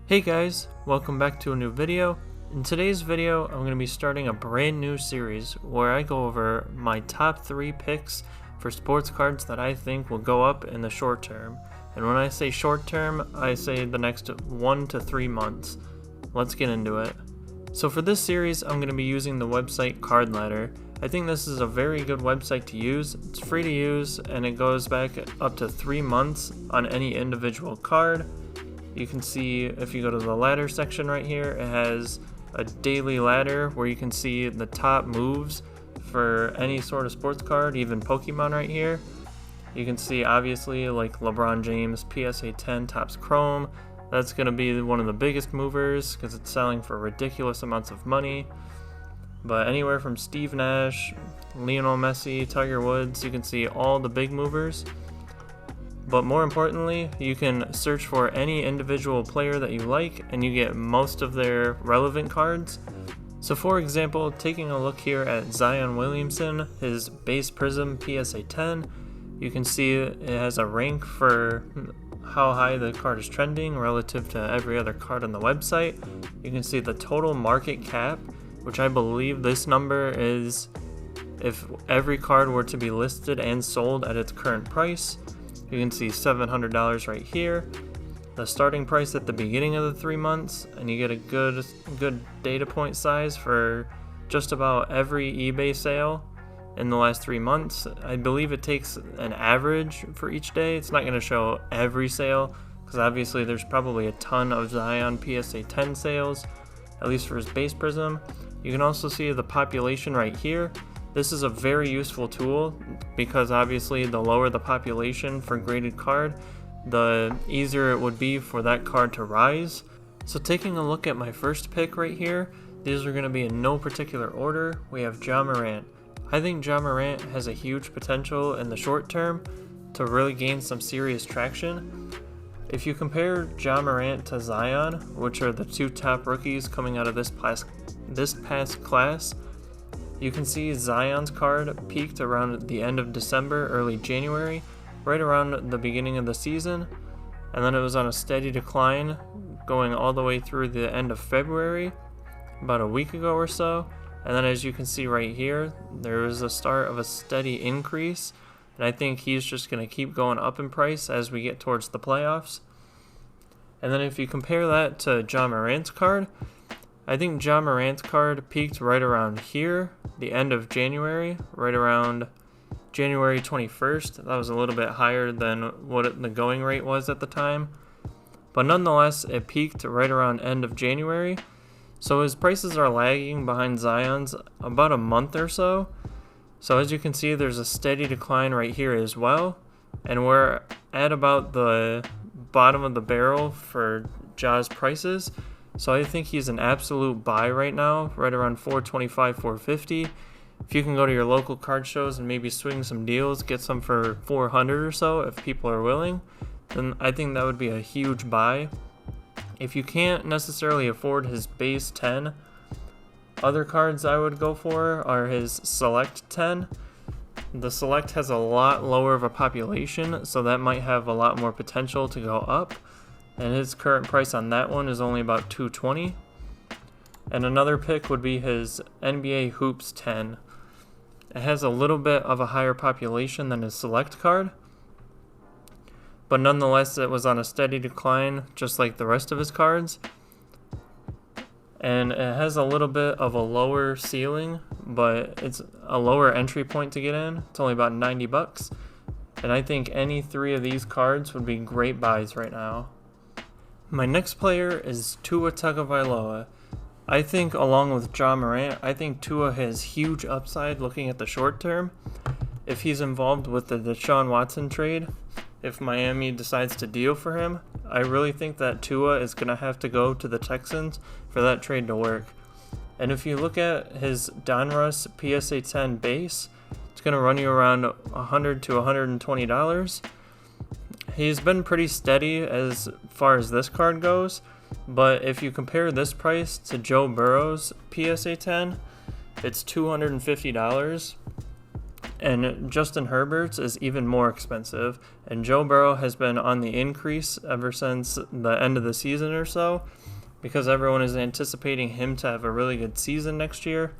Hey guys, welcome back to a new video. In today's video, I'm going to be starting a brand new series where I go over my top 3 picks for sports cards that I think will go up in the short term. And when I say short term, I say the next 1 to 3 months. Let's get into it. So for this series, I'm going to be using the website Card Ladder. I think this is a very good website to use. It's free to use and it goes back up to 3 months on any individual card. You can see if you go to the ladder section right here, it has a daily ladder where you can see the top moves for any sort of sports card, even Pokemon right here. You can see obviously like LeBron James PSA 10 Topps Chrome. That's going to be one of the biggest movers because it's selling for ridiculous amounts of money. But anywhere from Steve Nash, Lionel Messi, Tiger Woods, you can see all the big movers. But more importantly, you can search for any individual player that you like and you get most of their relevant cards. So for example, taking a look here at Zion Williamson, his base Prism PSA 10, you can see it has a rank for how high the card is trending relative to every other card on the website. You can see the total market cap, which I believe this number is if every card were to be listed and sold at its current price. You can see $700 right here, the starting price at the beginning of the 3 months, and you get a good data point size for just about every eBay sale in the last 3 months. I believe it takes an average for each day. It's not going to show every sale because obviously there's probably a ton of Zion PSA 10 sales, at least for his base Prism. You can also see the population right here. This is a very useful tool because obviously the lower the population for graded card, the easier it would be for that card to rise. So taking a look at my first pick right here, these are going to be in no particular order. We have Ja Morant. I think Ja Morant has a huge potential in the short term to really gain some serious traction. If you compare Ja Morant to Zion, which are the 2 top rookies coming out of this past class, you can see Zion's card peaked around the end of December, early January, right around the beginning of the season, and then it was on a steady decline going all the way through the end of February, about a week ago or so, and then as you can see right here, there was a start of a steady increase, and I think he's just going to keep going up in price as we get towards the playoffs. And then if you compare that to Ja Morant's card, I think Ja Morant's card peaked right around here, the end of January, right around January 21st. That was a little bit higher than what the going rate was at the time. But nonetheless, it peaked right around end of January. So his prices are lagging behind Zion's about a month or so. So as you can see, there's a steady decline right here as well. And we're at about the bottom of the barrel for Ja's prices. So I think he's an absolute buy right now, right around $425, $450. If you can go to your local card shows and maybe swing some deals, get some for $400 or so if people are willing, then I think that would be a huge buy. If you can't necessarily afford his base 10, other cards I would go for are his Select 10. The Select has a lot lower of a population, so that might have a lot more potential to go up. And his current price on that one is only about $220. And another pick would be his NBA Hoops 10. It has a little bit of a higher population than his Select card, but nonetheless it was on a steady decline just like the rest of his cards. And it has a little bit of a lower ceiling, but it's a lower entry point to get in. It's only about $90. And I think any 3 of these cards would be great buys right now. My next player is Tua Tagovailoa. I think along with Ja Morant, I think Tua has huge upside looking at the short term. If he's involved with the Deshaun Watson trade, if Miami decides to deal for him, I really think that Tua is going to have to go to the Texans for that trade to work. And if you look at his Donruss PSA 10 base, it's going to run you around $100 to $120. He's been pretty steady as far as this card goes, but if you compare this price to Joe Burrow's PSA 10, it's $250. And Justin Herbert's is even more expensive. And Joe Burrow has been on the increase ever since the end of the season or so, because everyone is anticipating him to have a really good season next year.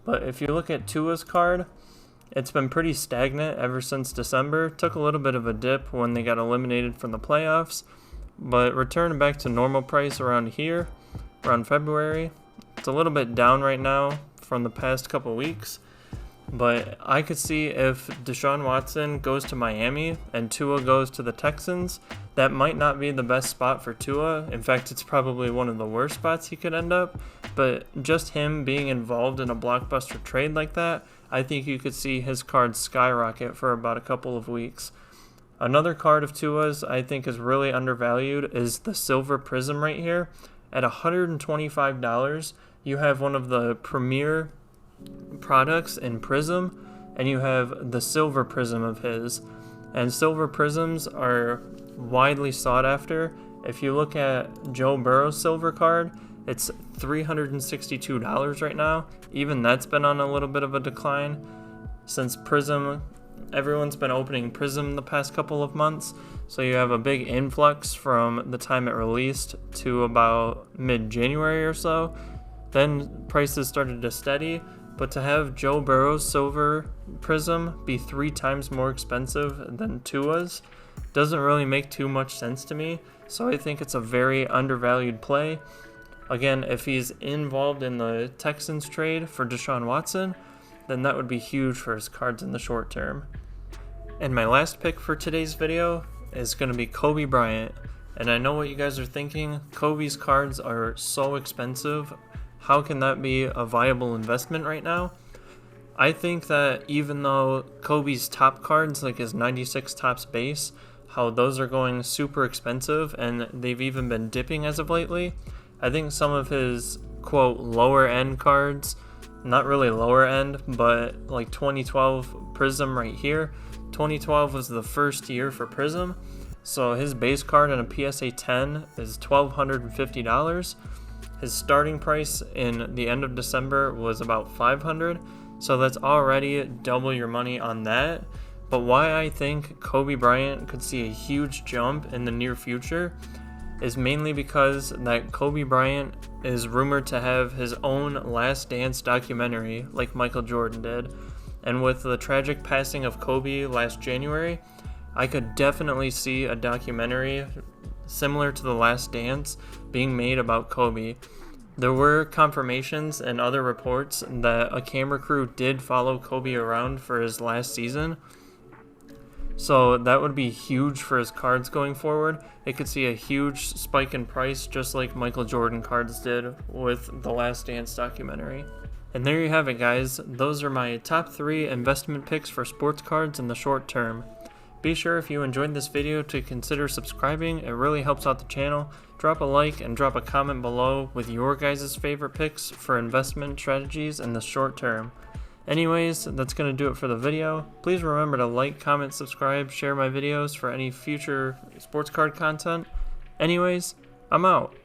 But if you look at Tua's card, it's been pretty stagnant ever since December. Took a little bit of a dip when they got eliminated from the playoffs, but returned back to normal price around here, around February. It's a little bit down right now from the past couple weeks, but I could see if Deshaun Watson goes to Miami and Tua goes to the Texans, that might not be the best spot for Tua. In fact, it's probably one of the worst spots he could end up. But just him being involved in a blockbuster trade like that, I think you could see his card skyrocket for about a couple of weeks. Another card of Tua's I think is really undervalued is the Silver Prism right here. At $125, you have one of the premier products in Prism, and you have the Silver Prism of his. And Silver Prisms are widely sought after. If you look at Joe Burrow's silver card, it's $362 right now. Even that's been on a little bit of a decline since Prism. Everyone's been opening Prism the past couple of months, so you have a big influx from the time it released to about mid-January or so. Then prices started to steady, but to have Joe Burrow's silver Prism be 3 times more expensive than Tua's doesn't really make too much sense to me, so I think it's a very undervalued play. Again, if he's involved in the Texans trade for Deshaun Watson, then that would be huge for his cards in the short term. And my last pick for today's video is going to be Kobe Bryant. And I know what you guys are thinking, Kobe's cards are so expensive. How can that be a viable investment right now? I think that even though Kobe's top cards, like his 96 Topps base, how those are going super expensive and they've even been dipping as of lately, I think some of his, quote, lower end cards, not really lower end, but like 2012 Prism right here. 2012 was the first year for Prism, so his base card in a PSA 10 is $1,250. His starting price in the end of December was about $500, so that's already double your money on that. But why I think Kobe Bryant could see a huge jump in the near future is mainly because that Kobe Bryant is rumored to have his own Last Dance documentary like Michael Jordan did. And with the tragic passing of Kobe last January, I could definitely see a documentary similar to The Last Dance being made about Kobe. There were confirmations and other reports that a camera crew did follow Kobe around for his last season. So that would be huge for his cards going forward. It could see a huge spike in price just like Michael Jordan cards did with The Last Dance documentary. And there you have it, guys. Those are my top 3 investment picks for sports cards in the short term. Be sure if you enjoyed this video to consider subscribing. It really helps out the channel. Drop a like and drop a comment below with your guys' favorite picks for investment strategies in the short term. Anyways, that's going to do it for the video. Please remember to like, comment, subscribe, share my videos for any future sports card content. Anyways, I'm out.